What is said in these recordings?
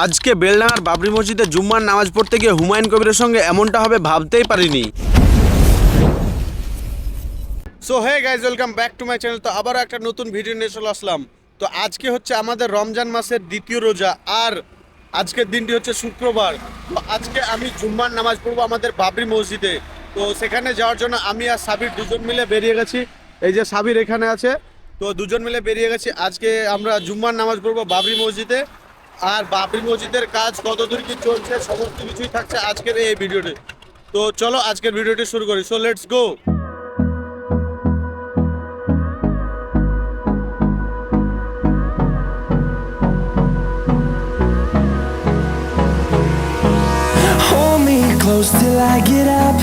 আজকে বেলডাঙার বাবরি মসজিদে জুম্মার নামাজ পড়তে গিয়ে হুমায়ুন কবিরের সঙ্গে এমনটা হবে ভাবতেই পারিনি। So hey guys, welcome back to my channel. তো আবারও একটা নতুন ভিডিও নিয়ে চলে আসলাম। তো আজকে হচ্ছে আমাদের রমজান মাসের দ্বিতীয় রোজা, আর আজকের দিনটি হচ্ছে শুক্রবার। তো আজকে আমি জুম্মার নামাজ পড়বো আমাদের বাবরি মসজিদে। তো সেখানে যাওয়ার জন্য আমি আর সাবির দুজন মিলে বেরিয়ে গেছি। এই যে সাবির এখানে আছে, তো দুজন মিলে বেরিয়ে গেছি। আজকে আমরা জুম্মার নামাজ পড়বো বাবরি মসজিদে। আর বাবরি মসজিদের কাজ কতদূর কি চলছে সমস্ত কিছুই থাকছে আজকের এই ভিডিওতে। তো চলো আজকের ভিডিওটি শুরু করি। So let's go. Hold me close till I get up.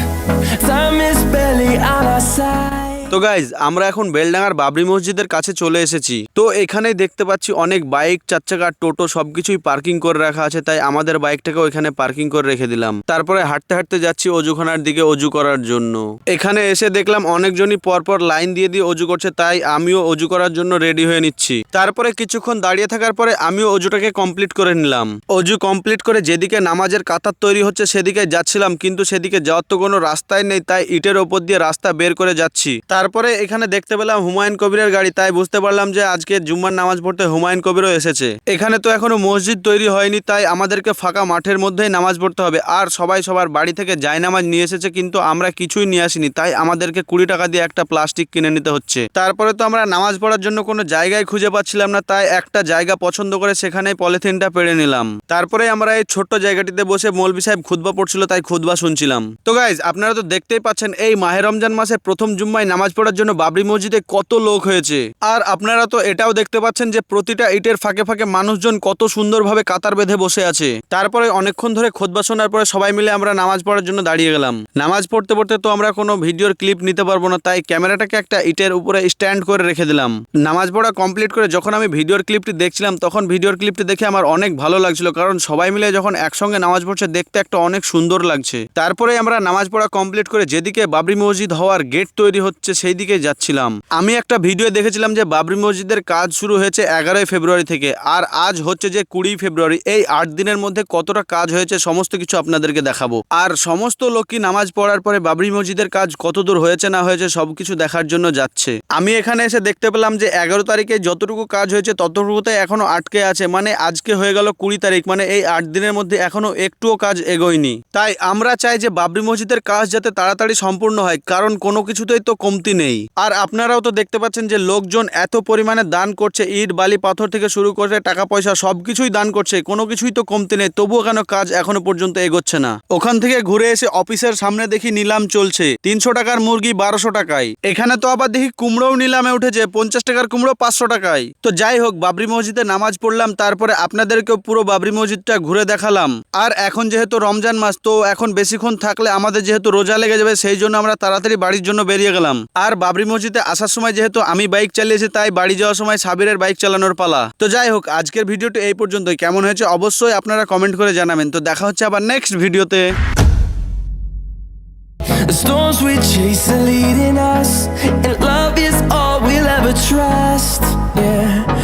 Time is barely on our side. তো গাইজ, আমরা এখন বেলডাঙার বাবরি মসজিদের কাছে চলে এসেছি। তো এখানেই দেখতে পাচ্ছি অনেক বাইক, চার চাকা, টোটো সবকিছুই পার্কিং করে রাখা আছে। তাই আমাদের বাইকটাকেও এখানে পার্কিং করে রেখে দিলাম। তারপরে হাঁটতে হাঁটতে যাচ্ছি অজুখানার দিকে অজু করার জন্য। এখানে এসে দেখলাম অনেকজনই পরপর লাইন দিয়ে দিয়ে অজু করছে, তাই আমিও অজু করার জন্য রেডি হয়ে নিচ্ছি। তারপরে কিছুক্ষণ দাঁড়িয়ে থাকার পরে আমিও অজুটাকে কমপ্লিট করে নিলাম। অজু কমপ্লিট করে যেদিকে নামাজের কাতার তৈরি হচ্ছে সেদিকে যাচ্ছিলাম, কিন্তু সেদিকে যাওয়ার তো কোনো রাস্তাই নেই, তাই ইটের ওপর দিয়ে রাস্তা বের করে যাচ্ছি। তারপরে এখানে দেখতে পেলাম হুমায়ুন কবিরের গাড়ি, তাই বুঝতে পারলাম যে আজকে জুম্মার নামাজ পড়তে হুমায়ুন কবিরও এসেছে। এখানে তো এখনো মসজিদ তৈরি হয়নি, তাই আমাদেরকে ফাঁকা মাঠের মধ্যেই নামাজ পড়তে হবে। আর সবাই সবার বাড়ি থেকে জায়নামাজ নিয়ে এসেছে, কিন্তু আমরা কিছুই নিয়ে আসিনি, তাই আমাদেরকে 20 টাকা দিয়ে একটা প্লাস্টিক কিনে নিতে হচ্ছে। তারপরে তো আমরা নামাজ পড়ার জন্য কোনো জায়গায় খুঁজে পাচ্ছিলাম না, তাই একটা জায়গা পছন্দ করে সেখানে পলিথিনটা পেড়ে নিলাম। তারপরে আমরা এই ছোট্ট জায়গাটিতে বসে মৌলভী সাহেব খুতবা পড়ছিল, তাই খুতবা শুনছিলাম। তো গাইজ, আপনারা তো দেখতেই পাচ্ছেন এই মাহে রমজান মাসের প্রথম জুম্মায় নামাজ পড়ার জন্য বাবরি মসজিদে কত লোক হয়েছে। আর আপনারা তো এটাও দেখতে পাচ্ছেন যে প্রতিটা ইটের ফাঁকে ফাঁকে মানুষজন কত সুন্দরভাবে কাতার বেঁধে বসে আছে। তারপরে অনেকক্ষণ ধরে খুতবা শোনার পরে সবাই মিলে আমরা নামাজ পড়ার জন্য দাঁড়িয়ে গেলাম। নামাজ পড়তে পড়তে তো আমরা কোনো ভিডিওর ক্লিপ নিতে পারবো না, তাই ক্যামেরাটাকে একটা ইটের উপরে স্ট্যান্ড করে রেখে দিলাম। নামাজ পড়া কমপ্লিট করে যখন আমি ভিডিওর ক্লিপটি দেখছিলাম, তখন ভিডিওর ক্লিপটি দেখে আমার অনেক ভালো লাগছিল, কারণ সবাই মিলে যখন একসঙ্গে নামাজ পড়ছে দেখতে একটা অনেক সুন্দর লাগছে। তারপরে আমরা নামাজ পড়া কমপ্লিট করে যেদিকে বাবরি মসজিদ হওয়ার গেট তৈরি হচ্ছে সেই দিকে যাচ্ছিলাম। আমি একটা ভিডিও দেখেছিলাম যে বাবরি মসজিদের কাজ শুরু হয়েছে 11 ফেব্রুয়ারি থেকে, আর আজ হচ্ছে যে 20 ফেব্রুয়ারি। এই 8 দিনের মধ্যে কতটা কাজ হয়েছে সমস্ত কিছু আপনাদেরকে দেখাবো। আর সমস্ত লোকই নামাজ পড়ার পরে বাবরি মসজিদের কাজ কতদূর হয়েছে না হয়েছে সবকিছু দেখার জন্য যাচ্ছে। আমি এখানে এসে দেখতে পেলাম যে 11 তারিখে যতটুকু কাজ হয়েছে ততটুকুতে এখনো আটকে আছে। মানে আজকে হয়ে গেল 20 তারিখ, মানে এই 8 দিনের মধ্যে এখনো একটুও কাজ এগোয়নি। তাই আমরা চাই যে বাবরি মসজিদের কাজ যাতে তাড়াতাড়ি সম্পূর্ণ হয়, কারণ কোনো কিছুতেই তো কমতি নেই। আর আপনারাও তো দেখতে পাচ্ছেন যে লোকজন এত পরিমাণে দান করছে, ইট বালি পাথর থেকে শুরু করে টাকা পয়সা সবকিছুই দান করছে, কোনো কিছুই তো কমতি নেই। তবুও কেন কাজ এখনো পর্যন্ত এগোচ্ছে না? ওখান থেকে ঘুরে এসে অফিসের সামনে দেখি নিলাম চলছে 300 টাকার মুরগি 1200 টাকায়। এখানে তো আবার দেখি কুমড়োও নিলামে উঠেছে 50 টাকার কুমড়ো 500 টাকায়। তো যাই হোক, বাবরি মসজিদে নামাজ পড়লাম, তারপরে আপনাদেরকেও পুরো বাবরি মসজিদটা ঘুরে দেখালাম। আর এখন যেহেতু রমজান মাস, তো এখন বেশিক্ষণ থাকলে আমাদের যেহেতু রোজা লেগে যাবে, সেই জন্য আমরা তাড়াতাড়ি বাড়ির জন্য বেরিয়ে গেলাম। আর বাবরি মসজিদে আসার সময় যেহেতু আমি বাইক চালিয়েছি, তাই বাড়ি যাওয়ার সময় সাবিরের বাইক চালানোর পালা। তো যাই হোক, আজকের ভিডিওটি এই পর্যন্তই। কেমন হয়েছে অবশ্যই আপনারা কমেন্ট করে জানাবেন। তো দেখা হচ্ছে আবার নেক্সট ভিডিওতে। The storms we chase are leading us, and love is all we'll ever trust. Yeah.